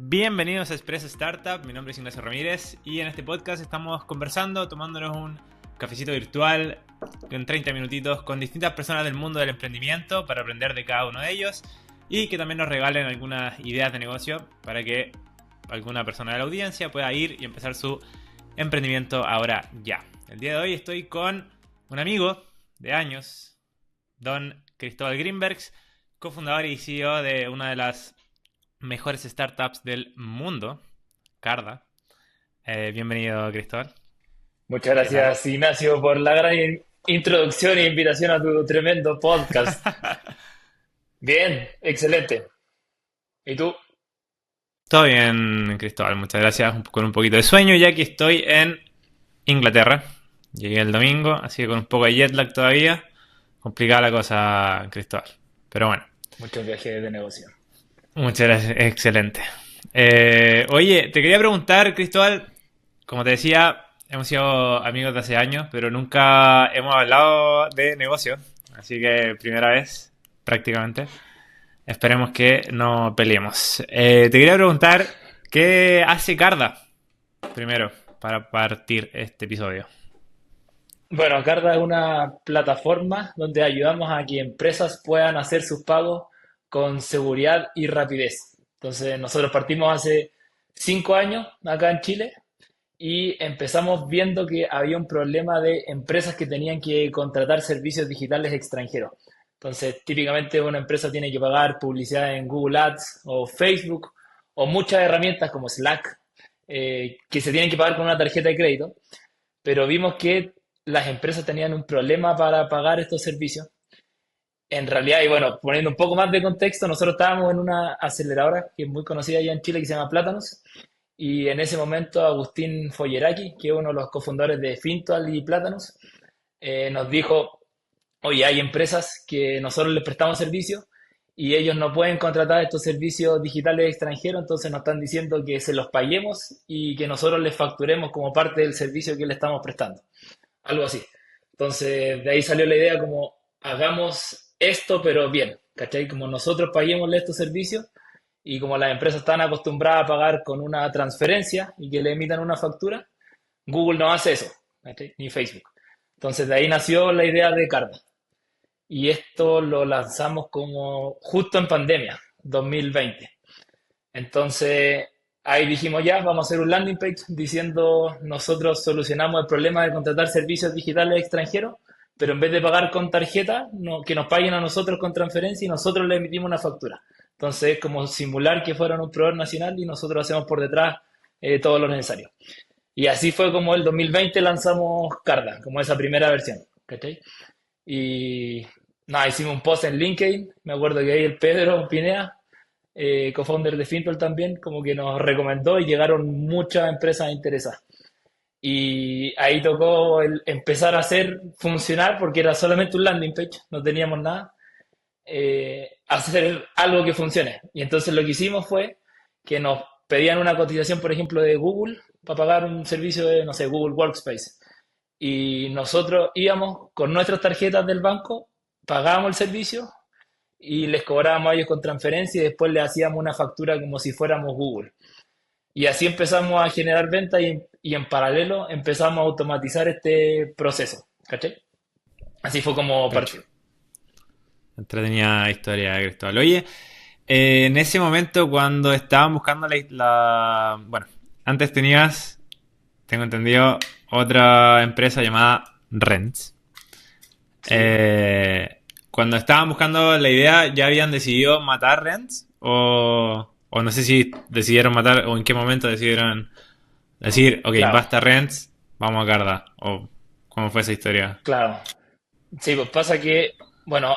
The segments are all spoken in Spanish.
Bienvenidos a Express Startup, mi nombre es Ignacio Ramírez y en este podcast estamos conversando, tomándonos un cafecito virtual en 30 minutitos con distintas personas del mundo del emprendimiento para aprender de cada uno de ellos y que también nos regalen algunas ideas de negocio para que alguna persona de la audiencia pueda ir y empezar su emprendimiento ahora ya. El día de hoy estoy con un amigo de años, don Cristóbal Greenbergs, cofundador y CEO de una de las mejores startups del mundo, Carda. Bienvenido, Cristóbal. Muchas ¿Qué tal? gracias, Ignacio, por la gran introducción e invitación a tu tremendo podcast. Bien, excelente. ¿Y tú? Todo bien, Cristóbal. Muchas gracias. Con un poquito de sueño, ya que estoy en Inglaterra. Llegué el domingo, así que con un poco de jet lag todavía. Complicada la cosa, Cristóbal. Pero bueno, Muchos viajes de negocio. muchas gracias. Excelente. Oye, te quería preguntar, Cristóbal. Como te decía, hemos sido amigos de hace años, pero nunca hemos hablado de negocio. Así que primera vez, prácticamente. Esperemos que no peleemos. Te quería preguntar, ¿qué hace Carda? Primero, para partir este episodio. Bueno, Carda es una plataforma donde ayudamos a que empresas puedan hacer sus pagos con seguridad y rapidez. Entonces, nosotros partimos hace 5 años acá en Chile y empezamos viendo que había un problema de empresas que tenían que contratar servicios digitales extranjeros. Entonces, típicamente una empresa tiene que pagar publicidad en Google Ads o Facebook o muchas herramientas como Slack que se tienen que pagar con una tarjeta de crédito, pero vimos que las empresas tenían un problema para pagar estos servicios. En realidad, y bueno, poniendo un poco más de contexto, nosotros estábamos en una aceleradora que es muy conocida allá en Chile que se llama Plátanos. Y en ese momento Agustín Folleraki, que es uno de los cofundadores de Fintual y Plátanos, nos dijo, oye, hay empresas que nosotros les prestamos servicio y ellos no pueden contratar estos servicios digitales extranjeros, entonces nos están diciendo que se los paguemos y que nosotros les facturemos como parte del servicio que le estamos prestando. Algo así. Entonces, de ahí salió la idea como, hagamos esto, pero bien, ¿cachai? Como nosotros paguémosle estos servicios y como las empresas están acostumbradas a pagar con una transferencia y que le emitan una factura, Google no hace eso, ¿cachai? Ni Facebook. Entonces de ahí nació la idea de Carda. Y esto lo lanzamos como justo en pandemia, 2020. Entonces ahí dijimos ya, vamos a hacer un landing page diciendo nosotros solucionamos el problema de contratar servicios digitales extranjeros, pero en vez de pagar con tarjeta, que nos paguen a nosotros con transferencia y nosotros le emitimos una factura. Entonces es como simular que fueran un proveedor nacional y nosotros hacemos por detrás todo lo necesario. Y así fue como el 2020 lanzamos Carda, como esa primera versión. ¿Cachai? Y nada, hicimos un post en LinkedIn, me acuerdo que ahí el Pedro Pinea, co-founder de Fintual también, como que nos recomendó y llegaron muchas empresas interesadas. Y ahí tocó empezar a hacer funcionar, porque era solamente un landing page, no teníamos nada, hacer algo que funcione. Y entonces lo que hicimos fue que nos pedían una cotización, por ejemplo, de Google para pagar un servicio de, no sé, Google Workspace. Y nosotros íbamos con nuestras tarjetas del banco, pagábamos el servicio y les cobrábamos a ellos con transferencia y después les hacíamos una factura como si fuéramos Google. Y así empezamos a generar ventas y en paralelo empezamos a automatizar este proceso. ¿Cachai? Así fue como Cacho. partió. Entretenida historia, Cristóbal. Oye, en ese momento cuando estaban buscando bueno, antes tenías, tengo entendido, otra empresa llamada Rents. Sí. Cuando estaban buscando la idea, ¿ya habían decidido matar Rents? O no sé si decidieron matar, o en qué momento decidieron decir, ok, Claro, basta Rents, vamos a Carda. O cómo fue esa historia. claro. Sí, pues pasa que, bueno,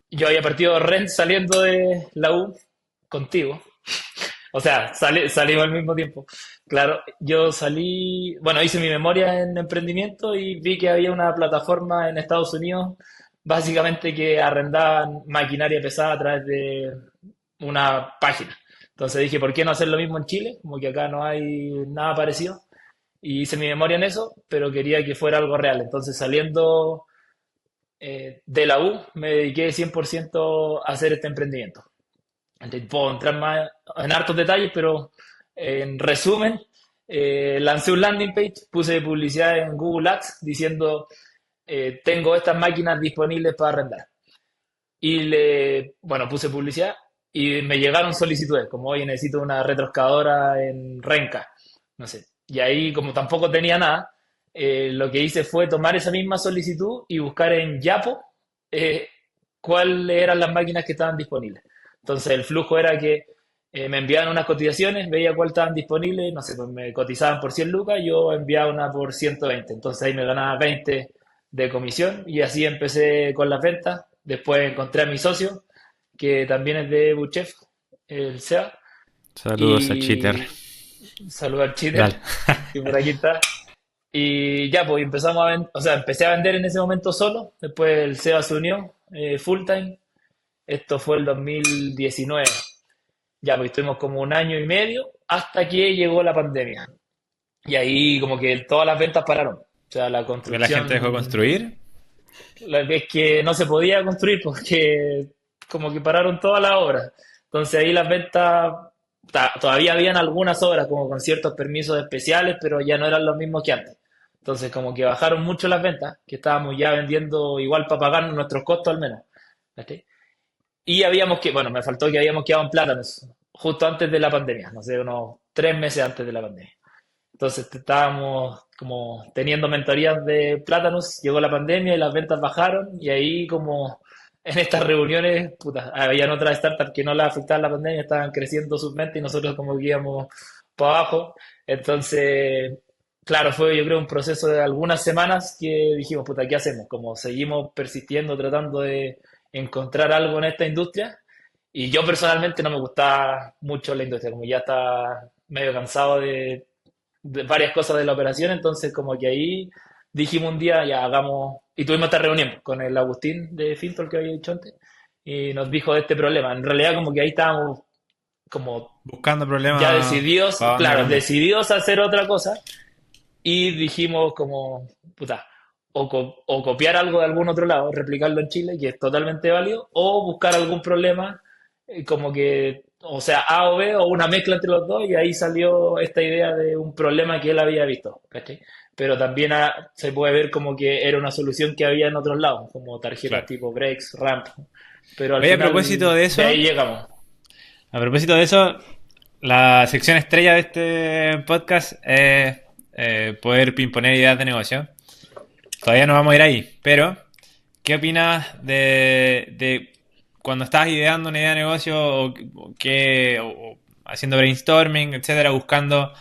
yo había partido Ren saliendo de la U contigo. O sea, salimos al mismo tiempo. Claro, yo salí, bueno, hice mi memoria en emprendimiento y vi que había una plataforma en Estados Unidos, básicamente que arrendaban maquinaria pesada a través de una página. Entonces dije, ¿por qué no hacer lo mismo en Chile? Como que acá no hay nada parecido. Y hice mi memoria en eso, pero quería que fuera algo real. Entonces, saliendo de la U, me dediqué 100% a hacer este emprendimiento. Puedo entrar más en hartos detalles, pero en resumen, lancé un landing page, puse publicidad en Google Ads diciendo, tengo estas máquinas disponibles para arrendar. Y bueno, puse publicidad y me llegaron solicitudes, como oye, necesito una retroexcavadora en Renca, no sé. Y ahí, como tampoco tenía nada, lo que hice fue tomar esa misma solicitud y buscar en Yapo eh, cuáles eran las máquinas que estaban disponibles. Entonces, el flujo era que me enviaban unas cotizaciones, veía cuáles estaban disponibles, no sé, pues me cotizaban por 100 lucas, yo enviaba una por 120. Entonces ahí me ganaba 20 de comisión y así empecé con las ventas. Después encontré a mi socio, que también es de Buchef, el SEA, Saludos a Cheater. y saludo al cheater, Dale. que por aquí está. Y ya, pues empezamos a vender, o sea, empecé a vender en ese momento solo, después el SEA se unió full time, esto fue el 2019. Ya, pues estuvimos como un año y medio hasta que llegó la pandemia. Y ahí como que todas las ventas pararon. O sea, la Porque la gente dejó construcción, construir. la vez que no se podía construir porque como que pararon todas las obras. Entonces ahí las ventas, todavía habían algunas obras como con ciertos permisos especiales, pero ya no eran los mismos que antes. Entonces como que bajaron mucho las ventas, que estábamos ya vendiendo igual para pagar nuestros costos al menos. ¿Cachai? Y bueno, me faltó que habíamos quedado en plátanos justo antes de la pandemia, no sé, unos 3 meses antes de la pandemia. Entonces estábamos como teniendo mentorías de plátanos, llegó la pandemia y las ventas bajaron y ahí como en estas reuniones, puta, habían otras startups que no les afectaba la pandemia, estaban creciendo sus ventas y nosotros como que íbamos para abajo. Entonces, claro, fue yo creo un proceso de algunas semanas que dijimos, puta, ¿qué hacemos? Como seguimos persistiendo, tratando de encontrar algo en esta industria. Y yo personalmente no me gustaba mucho la industria, como ya estaba medio cansado de varias cosas de la operación, entonces como que ahí dijimos un día, ya hagamos, y tuvimos esta reunión con el Agustín de Fintol que había dicho antes, y nos dijo de este problema. En realidad como que ahí estábamos como Buscando ya problemas decididos, para dónde claro, vender. decididos a hacer otra cosa, y dijimos como, puta, o copiar algo de algún otro lado, replicarlo en Chile, que es totalmente válido, o buscar algún problema como que, o sea, A o B, o una mezcla entre los dos, y ahí salió esta idea de un problema que él había visto, ¿cachai? Pero también se puede ver como que era una solución que había en otros lados, como tarjetas Claro. tipo Breaks, Ramp, pero al Oye, a propósito final de de eso, ahí llegamos. la sección estrella de este podcast es poder imponer ideas de negocio. Todavía no vamos a ir ahí, pero ¿qué opinas de cuando estás ideando una idea de negocio o haciendo brainstorming, etcétera, buscando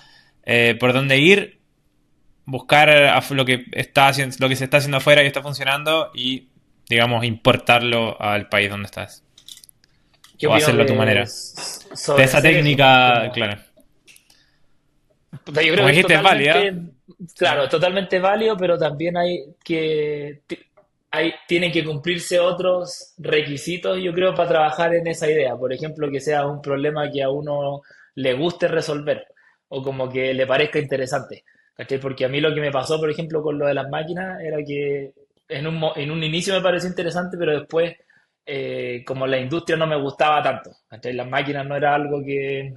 por dónde ir, buscar lo que está haciendo, lo que se está haciendo afuera y está funcionando y, digamos, importarlo al país donde estás ¿Qué o opino hacerlo a tu manera? De sobre esa hacer eso? técnica, Como, claro. puta, yo creo Como que es dijiste, es válida. totalmente, Sí. claro, es totalmente válido, pero también tienen que cumplirse otros requisitos, yo creo, para trabajar en esa idea. Por ejemplo, que sea un problema que a uno le guste resolver o como que le parezca interesante. ¿Cachai? Porque a mí lo que me pasó, por ejemplo, con lo de las máquinas era que en un inicio me pareció interesante, pero después, como la industria no me gustaba tanto. ¿Cachai? Las máquinas no era algo que,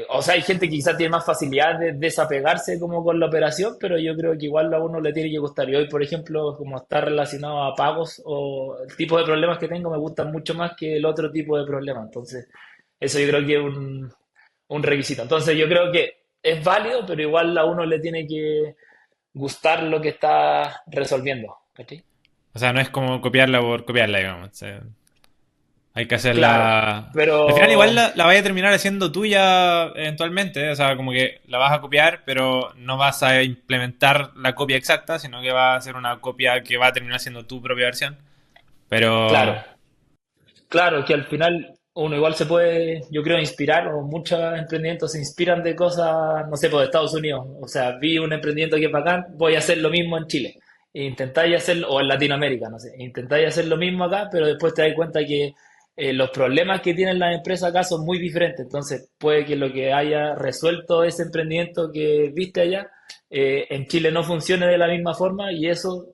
o sea, hay gente que quizás tiene más facilidad de desapegarse como con la operación, pero yo creo que igual a uno le tiene que gustar. Y hoy, por ejemplo, como está relacionado a pagos o el tipo de problemas que tengo, me gustan mucho más que el otro tipo de problemas. Entonces, eso yo creo que es un requisito. Entonces, yo creo que es válido, pero igual a uno le tiene que gustar lo que está resolviendo. ¿Cachai? O sea, no es como copiarla por copiarla, digamos. O sea, hay que Claro, hacerla. Al final, igual pero la vaya a terminar haciendo tuya eventualmente. O sea, como que la vas a copiar, pero no vas a implementar la copia exacta, sino que va a ser una copia que va a terminar siendo tu propia versión. claro. Pero. Claro, que al final uno igual se puede, yo creo, inspirar, o muchos emprendimientos se inspiran de cosas, no sé, pues de Estados Unidos. O sea, vi un emprendimiento que es bacán, voy a hacer lo mismo en Chile. E intentáis hacerlo, o en Latinoamérica, no sé, intentáis hacer lo mismo acá, pero después te das cuenta que los problemas que tienen las empresas acá son muy diferentes. Entonces, puede que lo que haya resuelto ese emprendimiento que viste allá, en Chile no funcione de la misma forma y eso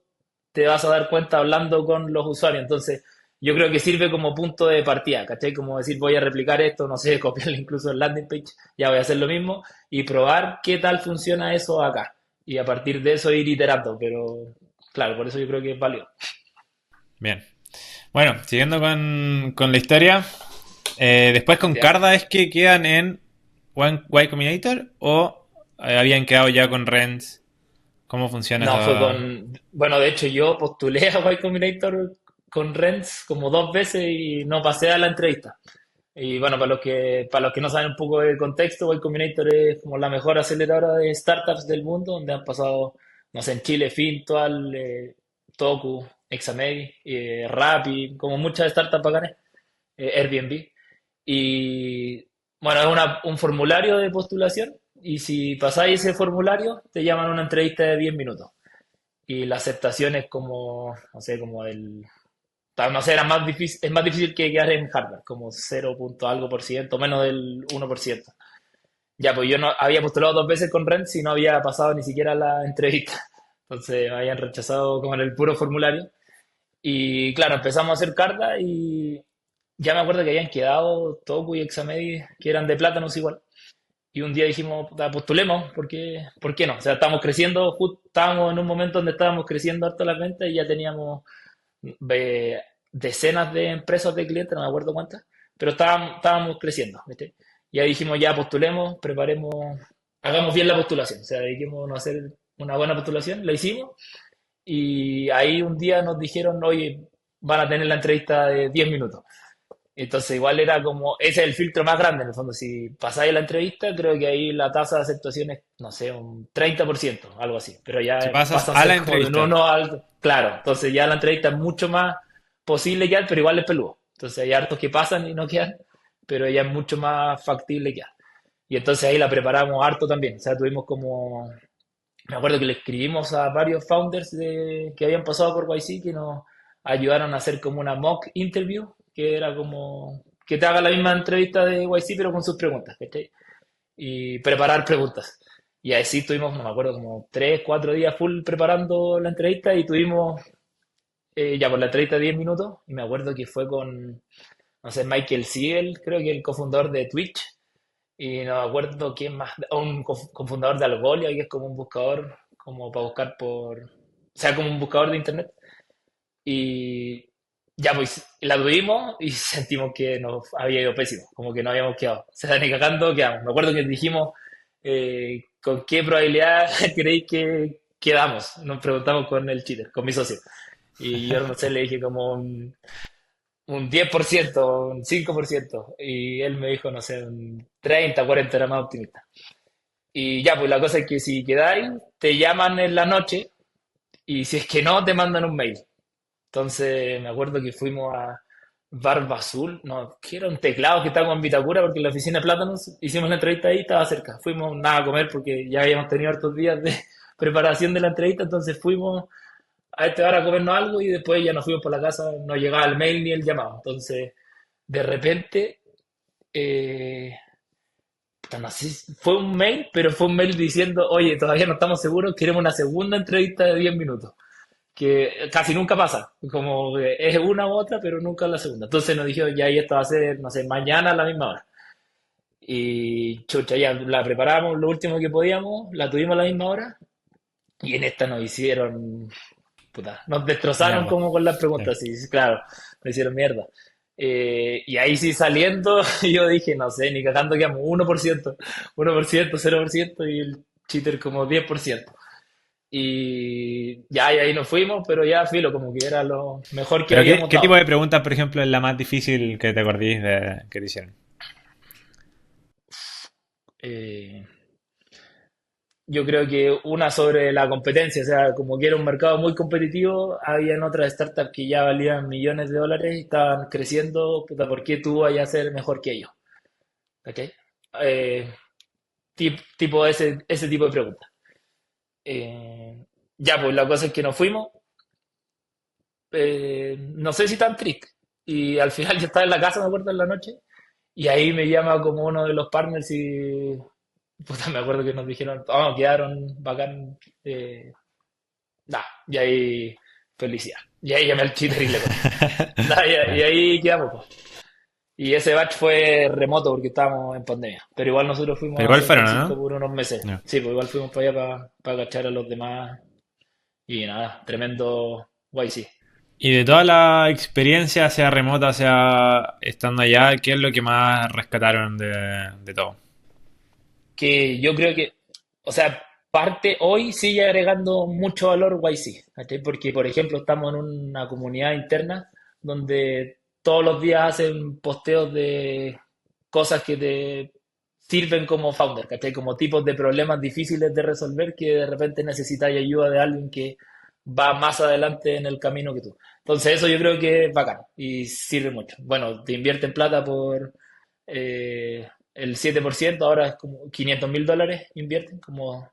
te vas a dar cuenta hablando con los usuarios. Entonces, yo creo que sirve como punto de partida, ¿cachai? Como decir, voy a replicar esto, no sé, copiarlo incluso el landing page, ya voy a hacer lo mismo y probar qué tal funciona eso acá. Y a partir de eso ir iterando, pero claro, por eso yo creo que es válido. Bien. Bueno, siguiendo con la historia. Después con ¿Ya? Carda es que quedan en Y Combinator o habían quedado ya con Rents. ¿Cómo funciona No, fue esa? con, bueno, de hecho yo postulé a Y Combinator con Renz como 2 veces y no pasé a la entrevista. Y bueno, para los que no saben un poco de contexto, Y Combinator es como la mejor aceleradora de startups del mundo, donde han pasado, no sé, en Chile, Fintual, Toku, Examedi, Rappi, como muchas startups bacanas, Airbnb. Y bueno, es un formulario de postulación y si pasáis ese formulario, te llaman a una entrevista de 10 minutos. Y la aceptación es como, no sé, como no sé, es más difícil que quedar en Harvard, como 0 punto algo por ciento, menos del 1%. Ya, pues yo no había postulado 2 veces con Rent y no había pasado ni siquiera la entrevista. Entonces me habían rechazado como en el puro formulario. Y claro, empezamos a hacer cartas y ya me acuerdo que habían quedado Toku y Examedi, que eran de plátanos igual. Y un día dijimos, "Puta, postulemos, ¿por qué no? O sea, estábamos creciendo, estábamos en un momento donde estábamos creciendo harto las ventas y ya teníamos eh, decenas de empresas de clientes, no me acuerdo cuántas, pero estábamos creciendo, ¿viste? Y ahí dijimos, ya postulemos, preparemos, hagamos bien la postulación, o sea, dediquémonos a hacer una buena postulación, la hicimos y ahí un día nos dijeron, oye, van a tener la entrevista de 10 minutos. Entonces igual era como, ese es el filtro más grande en el fondo. Si pasáis la entrevista, creo que ahí la tasa de aceptación es, no sé, un 30%, algo así. Pero Si ya pasas pasa a a la ser como de un entrevista. 1 al... Claro, entonces ya la entrevista es mucho más posible quedar, pero igual es peludo. Entonces hay hartos que pasan y no quedan, pero ya es mucho más factible quedar. Y entonces ahí la preparamos harto también. O sea, tuvimos como... Me acuerdo que le escribimos a varios founders que habían pasado por YC que nos ayudaron a hacer como una mock interview, que era como que te haga la misma entrevista de YC pero con sus preguntas, ¿cachai? Y preparar preguntas. Y así tuvimos, no me acuerdo, como 3, 4 días full preparando la entrevista y tuvimos ya por la entrevista 10 minutos. Y me acuerdo que fue con, no sé, Michael Siegel, creo que el cofundador de Twitch, y no me acuerdo quién más, un cofundador de Algolia, que es como un buscador, como para buscar o sea, como un buscador de internet. Y ya pues la tuvimos y sentimos que nos había ido pésimo, como que no habíamos quedado. O sea, ni cagando quedamos. Me acuerdo que dijimos, ¿con qué probabilidad creéis que quedamos? Nos preguntamos con el cheater, con mi socio. Y yo no sé, le dije como un 10%, un 5%. Y él me dijo, no sé, un 30, 40 era más optimista. Y ya, pues la cosa es que si quedáis, te llaman en la noche y si es que no, te mandan un mail. Entonces me acuerdo que fuimos a Barba Azul, no, que era un teclado que estábamos en Vitacura porque en la oficina de Plátanos hicimos la entrevista ahí, estaba cerca. Fuimos nada a comer porque ya habíamos tenido hartos días de preparación de la entrevista, entonces fuimos a este bar a comernos algo y después ya nos fuimos por la casa, no llegaba el mail ni el llamado. Entonces, de repente, eh, no sé, fue un mail, pero fue un mail diciendo, oye, todavía no estamos seguros, queremos una segunda entrevista de 10 minutos, que casi nunca pasa, como que es una u otra, pero nunca la segunda. Entonces nos dijeron, ya, y esto va a ser, no sé, mañana a la misma hora. Y chucha, ya la preparamos lo último que podíamos, la tuvimos a la misma hora, y en esta nos hicieron, puta, nos destrozaron Mierda. como con las Sí. preguntas, sí, sí, claro, nos hicieron mierda. Y ahí sí saliendo, yo dije, no sé, ni cagando quedamos 1%, 1%, 0%, y el cheater como 10%. Y ya, y ahí nos fuimos, pero ya filo, como que era lo mejor que Pero habíamos qué tipo dado. de pregunta, por ejemplo, es la más difícil que te acordís de que te hicieron? Eh, yo creo que una sobre la competencia, o sea, como que era un mercado muy competitivo, habían otras startups que ya valían millones de dólares y estaban creciendo, puta, ¿por qué tú vayas a ser mejor que ellos? ¿Ok? Eh, tipo ese tipo de preguntas. Ya, pues la cosa es que nos fuimos, no sé si tan triste. Y al final yo estaba en la casa, me acuerdo, en la noche, y ahí me llama como uno de los partners y puta, me acuerdo que nos dijeron, oh, quedaron bacán. Nah, y ahí felicidad. Y ahí llamé al cheater y le conté. Nada, y ahí quedamos, pues. Y ese batch fue remoto porque estábamos en pandemia. Pero igual nosotros Pero fuimos a igual San fueron, Francisco ¿no? por unos meses. No. Sí, pues igual fuimos para allá para cachar a los demás. Y nada, tremendo YC. Y de toda la experiencia, sea remota, sea estando allá, ¿qué es lo que más rescataron de todo? Que yo creo que, o sea, parte hoy sigue agregando mucho valor YC, ¿cachai? Porque, por ejemplo, estamos en una comunidad interna donde todos los días hacen posteos de cosas que te sirven como founder, ¿cachai? Como tipos de problemas difíciles de resolver que de repente necesitas ayuda de alguien que va más adelante en el camino que tú. Entonces eso yo creo que es bacán y sirve mucho. Bueno, te invierten plata por el 7%, ahora es como $500.000 invierten, como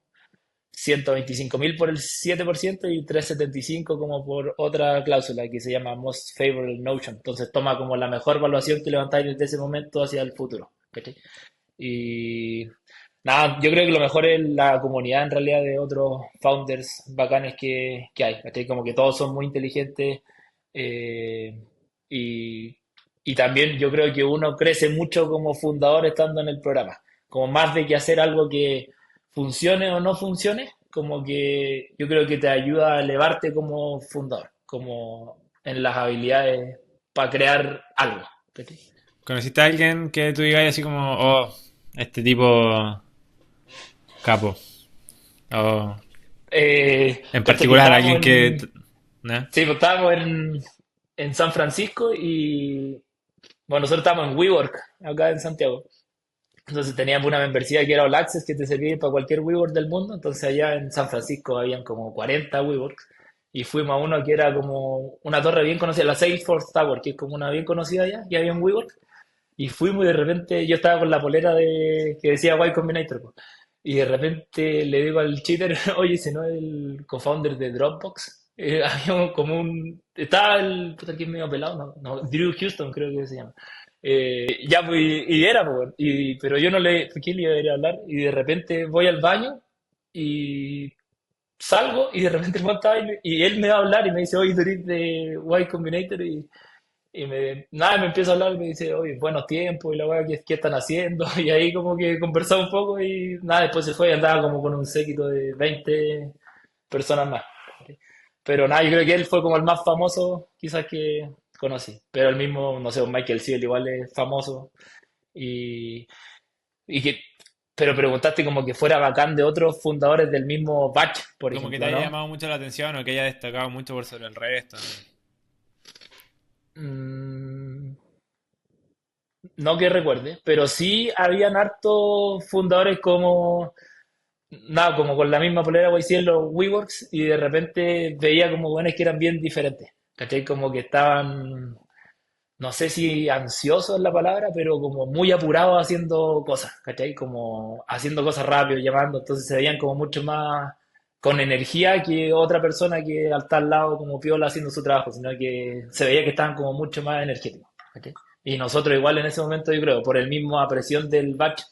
125.000 por el 7% y 375 como por otra cláusula que se llama Most Favorable Notion. Entonces toma como la mejor evaluación que levantáis desde ese momento hacia el futuro. ¿Cachai? Y nada, yo creo que lo mejor es la comunidad en realidad de otros founders bacanes que hay. ¿Cachai? Como que todos son muy inteligentes eh, y, y también yo creo que uno crece mucho como fundador estando en el programa. Como más de que hacer algo que funcione o no funcione, como que yo creo que te ayuda a elevarte como fundador, como en las habilidades para crear algo. ¿Cachai? ¿Conociste a alguien que tú digas así como, oh, este tipo capo? O en Cacha que particular, estábamos alguien que... en, ¿no? sí, pues estábamos en San Francisco y bueno, nosotros estábamos en WeWork, acá en Santiago. Entonces teníamos una membresía que era All Access que te servía para cualquier WeWork del mundo. Entonces allá en San Francisco habían como 40 WeWorks y fuimos a uno que era como una torre bien conocida, la Salesforce Tower, que es como una bien conocida allá, y había un WeWork. Y fuimos y de repente yo estaba con la polera que decía Y Combinator, po. Y de repente le digo al cheater, oye, ese no es el co-founder de Dropbox. Había como estaba el, puta, que es medio pelado, no, Drew Houston creo que se llama. Ya, pues, y era, pues, pero yo no le, ¿por qué le iba a ir a hablar? Y de repente voy al baño y salgo y de repente el weón estaba y él me va a hablar y me dice, oye, tú eres de Y Combinator nada, me empieza a hablar y me dice, oye, buenos tiempos y la weá, ¿qué están haciendo? Y ahí como que conversamos un poco y nada, después se fue y andaba como con un séquito de 20 personas más. Pero nada, yo creo que él fue como el más famoso quizás que conocí. Pero el mismo, no sé, Michael Ciel igual es famoso. Y, y que, pero preguntaste como que fuera bacán de otros fundadores del mismo batch, por Como que te ejemplo, haya ¿no? llamado mucho la atención o que haya destacado mucho por sobre el resto, ¿no? Mm, no que recuerde, pero sí habían hartos fundadores como, nada, como con la misma polera, voy a decir, los WeWorks, y de repente veía como buenos que eran bien diferentes, ¿cachai? Como que estaban, no sé si ansiosos es la palabra, pero como muy apurados haciendo cosas, ¿cachai? Como haciendo cosas rápido, llamando, entonces se veían como mucho más con energía que otra persona que al tal lado como piola haciendo su trabajo, sino que se veía que estaban como mucho más energéticos, ¿cachai? Y nosotros igual en ese momento yo creo, por el mismo presión del batch,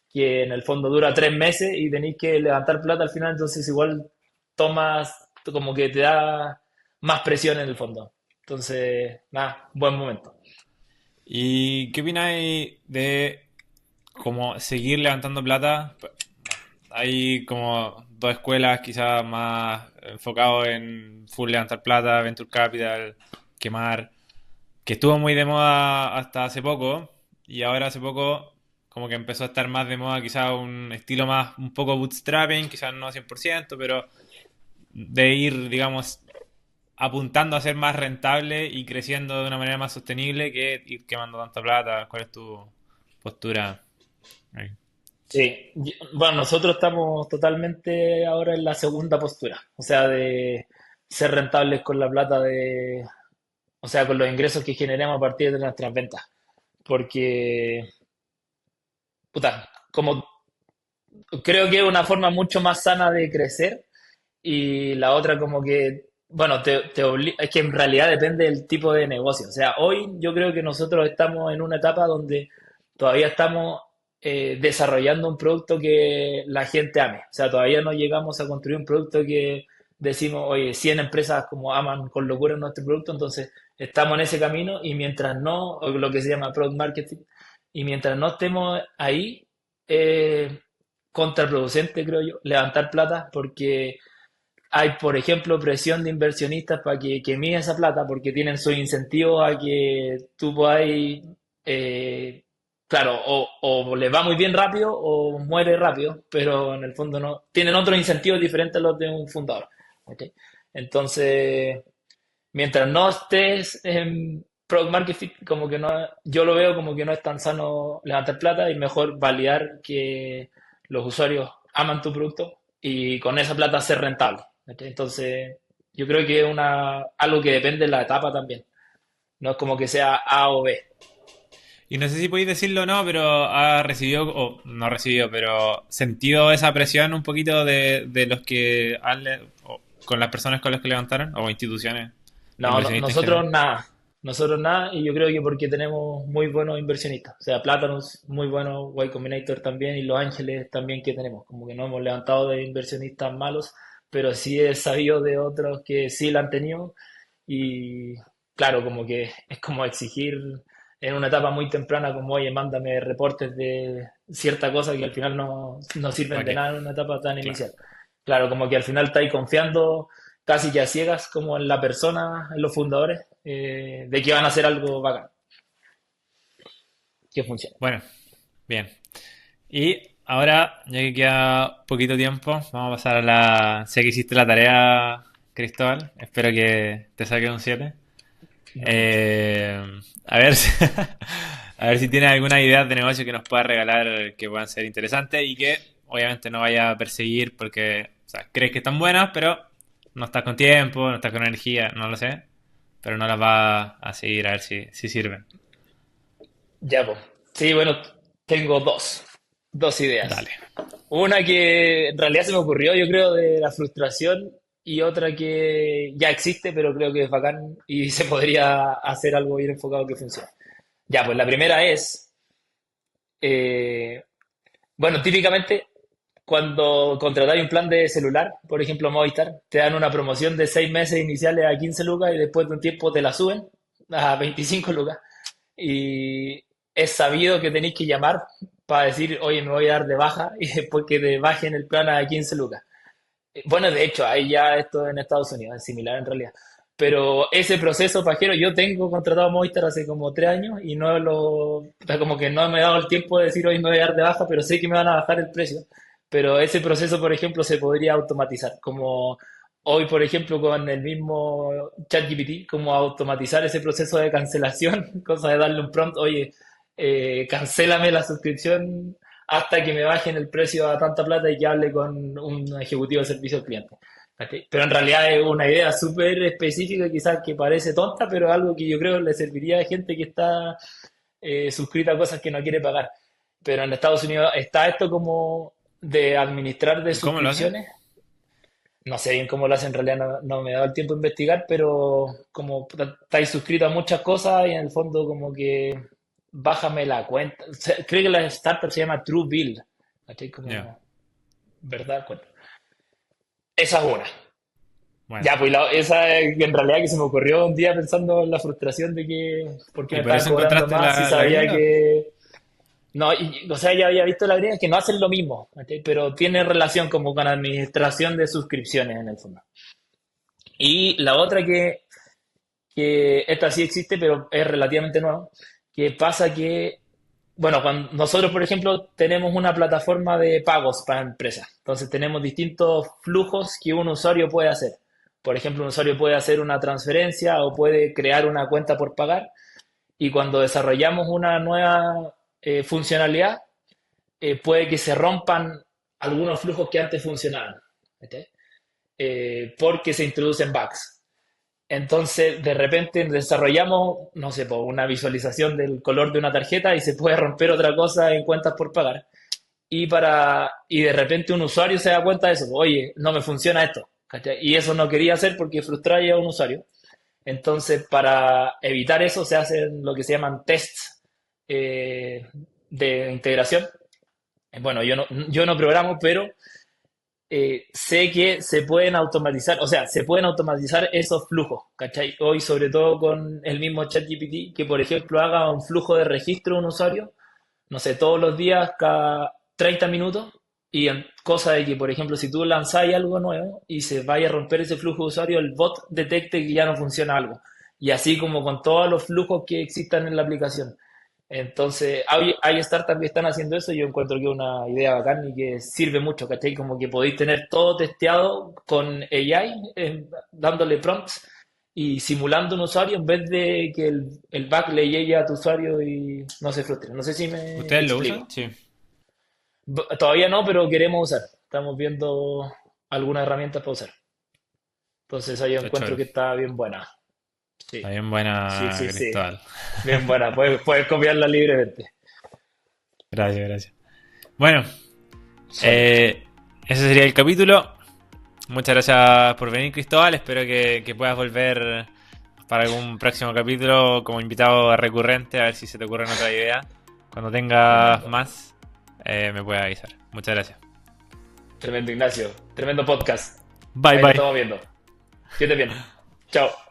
que en el fondo dura 3 meses y tenéis que levantar plata al final, entonces igual tomas como que te da más presión en el fondo. Entonces, nada, buen momento. ¿Y qué opináis de como seguir levantando plata? Hay como dos escuelas quizás más enfocados en full levantar plata, venture capital, quemar, que estuvo muy de moda hasta hace poco y ahora hace poco como que empezó a estar más de moda quizás un estilo más un poco bootstrapping, quizás no 100%, pero de ir, digamos, apuntando a ser más rentable y creciendo de una manera más sostenible que ir quemando tanta plata. ¿Cuál es tu postura ahí? Sí, bueno, nosotros estamos totalmente ahora en la segunda postura, o sea, de ser rentables con la plata o sea, con los ingresos que generemos a partir de nuestras ventas, porque, puta, como creo que es una forma mucho más sana de crecer y la otra como que, bueno, es que en realidad depende del tipo de negocio. O sea, hoy yo creo que nosotros estamos en una etapa donde todavía estamos desarrollando un producto que la gente ame. O sea, todavía no llegamos a construir un producto que decimos, oye, 100 empresas como aman con locura nuestro producto, entonces estamos en ese camino y mientras no, o lo que se llama product marketing, y mientras no estemos ahí, eh, contraproducente, creo yo, levantar plata, porque hay, por ejemplo, presión de inversionistas para que miren esa plata, porque tienen sus incentivos a que tú podáis, eh, claro, o les va muy bien rápido o muere rápido, pero en el fondo no, tienen otros incentivos diferentes a los de un fundador. ¿Ok? Entonces, mientras no estés en product market fit, como que no, yo lo veo como que no es tan sano levantar plata y mejor validar que los usuarios aman tu producto y con esa plata ser rentable. ¿Ok? Entonces, yo creo que es algo que depende de la etapa también. No es como que sea A o B. Y no sé si podéis decirlo o no, pero ha recibido, o no recibido, pero sentido esa presión un poquito de los que o con las personas con las que levantaron, o instituciones, No, inversionistas en nosotros general. nada. Nosotros nada, y yo creo que porque tenemos muy buenos inversionistas. O sea, Platanus, muy bueno, Y Combinator también, y Los Ángeles también que tenemos. Como que no hemos levantado de inversionistas malos, pero sí he sabido de otros que sí la han tenido. Y claro, como que es como exigir en una etapa muy temprana, como, oye, mándame reportes de cierta cosa que al final no sirven ¿Para de qué? nada en una etapa tan Claro. inicial. Claro, como que al final estáis confiando casi que a ciegas como en la persona, en los fundadores, de que van a hacer algo bacán, que funcione. Bueno, bien. Y ahora, ya que queda poquito tiempo, vamos a pasar a la... Sé que hiciste la tarea, Cristóbal. Espero que te saques un 7. No mucho. Eh, a ver si, a ver si tienes alguna idea de negocio que nos pueda regalar que puedan ser interesantes y que obviamente no vaya a perseguir porque o sea, crees que están buenas, pero no estás con tiempo, no estás con energía, no lo sé, pero no las va a seguir a ver si sirven. Ya, pues. Sí, bueno, tengo dos ideas. Dale. Una que en realidad se me ocurrió, yo creo, de la frustración y otra que ya existe, pero creo que es bacán y se podría hacer algo bien enfocado que funcione. Ya, pues la primera es, eh, bueno, típicamente cuando contratáis un plan de celular, por ejemplo Movistar, te dan una promoción de 6 meses iniciales a 15 lucas y después de un tiempo te la suben a 25 lucas. Y es sabido que tenéis que llamar para decir, oye, me voy a dar de baja y después que te bajen el plan a 15 lucas. Bueno, de hecho, hay ya esto en Estados Unidos, es similar en realidad. Pero ese proceso pajero, yo tengo contratado Movistar hace como 3 años y no o sea, como que no me he dado el tiempo de decir hoy me voy a dar de baja, pero sé que me van a bajar el precio. Pero ese proceso, por ejemplo, se podría automatizar. Como hoy, por ejemplo, con el mismo ChatGPT, como automatizar ese proceso de cancelación, cosa de darle un prompt, oye, cancélame la suscripción hasta que me bajen el precio a tanta plata y que hable con un ejecutivo de servicio al cliente. ¿Cachai? Pero en realidad es una idea súper específica, quizás que parece tonta, pero es algo que yo creo le serviría a gente que está suscrita a cosas que no quiere pagar. Pero en Estados Unidos está esto como de administrar de ¿Y cómo lo hacen? suscripciones. No sé bien cómo lo hacen, en realidad no me he dado el tiempo de investigar, pero como estáis suscrito a muchas cosas y en el fondo como que bájame la cuenta. O sea, creo que la startup se llama Truebill. ¿Cachai? Ya, Como, ¿verdad? Cuenta. Esa es una. bueno. Ya, pues esa que en realidad que se me ocurrió un día pensando en la frustración de que por qué ¿Y me por estaban eso cobrando encontraste más si la sabía gringa? que... No, o sea, ya había visto la gringa que no hacen lo mismo, ¿cachai? Pero tiene relación como con administración de suscripciones en el fondo. Y la otra que esta sí existe, pero es relativamente nueva, que pasa que, bueno, cuando nosotros, por ejemplo, tenemos una plataforma de pagos para empresas, entonces tenemos distintos flujos que un usuario puede hacer. Por ejemplo, un usuario puede hacer una transferencia o puede crear una cuenta por pagar y cuando desarrollamos una nueva funcionalidad, puede que se rompan algunos flujos que antes funcionaban, ¿ok? Porque se introducen bugs. Entonces, de repente desarrollamos, no sé, po, una visualización del color de una tarjeta y se puede romper otra cosa en cuentas por pagar. Y de repente un usuario se da cuenta de eso, oye, no me funciona esto, ¿cachai? Y eso no quería hacer porque frustraba a un usuario. Entonces, para evitar eso, se hacen lo que se llaman tests de integración. Bueno, yo no programo, pero sé que se pueden automatizar, o sea, se pueden automatizar esos flujos, ¿cachai? Hoy, sobre todo con el mismo ChatGPT, que por ejemplo haga un flujo de registro de un usuario, no sé, todos los días, cada 30 minutos, y en cosa de que, por ejemplo, si tú lanzáis algo nuevo y se vaya a romper ese flujo de usuario, el bot detecte que ya no funciona algo. Y así como con todos los flujos que existan en la aplicación. Entonces, hay startups que están haciendo eso y yo encuentro que es una idea bacán y que sirve mucho, ¿cachai? Como que podéis tener todo testeado con AI, dándole prompts y simulando un usuario en vez de que el bug le llegue a tu usuario y no se frustre. No sé si me ¿Ustedes lo explico. usan? Sí. Todavía no, pero queremos usar. Estamos viendo algunas herramientas para usar. Entonces, ahí yo Está encuentro choro. que está bien buena. Está Sí, bien sí, buena, sí, sí. Cristóbal. Bien buena. Puedes copiarla libremente. Gracias, gracias. Bueno, Sólido. ese sería el capítulo. Muchas gracias por venir, Cristóbal. Espero que puedas volver para algún próximo capítulo como invitado recurrente, a ver si se te ocurren otra idea. Cuando tengas Tremendo. más, me puedes avisar. Muchas gracias. Tremendo, Ignacio. Tremendo podcast. Bye Ahí nos bye. estamos viendo. Que estés bien. Chao.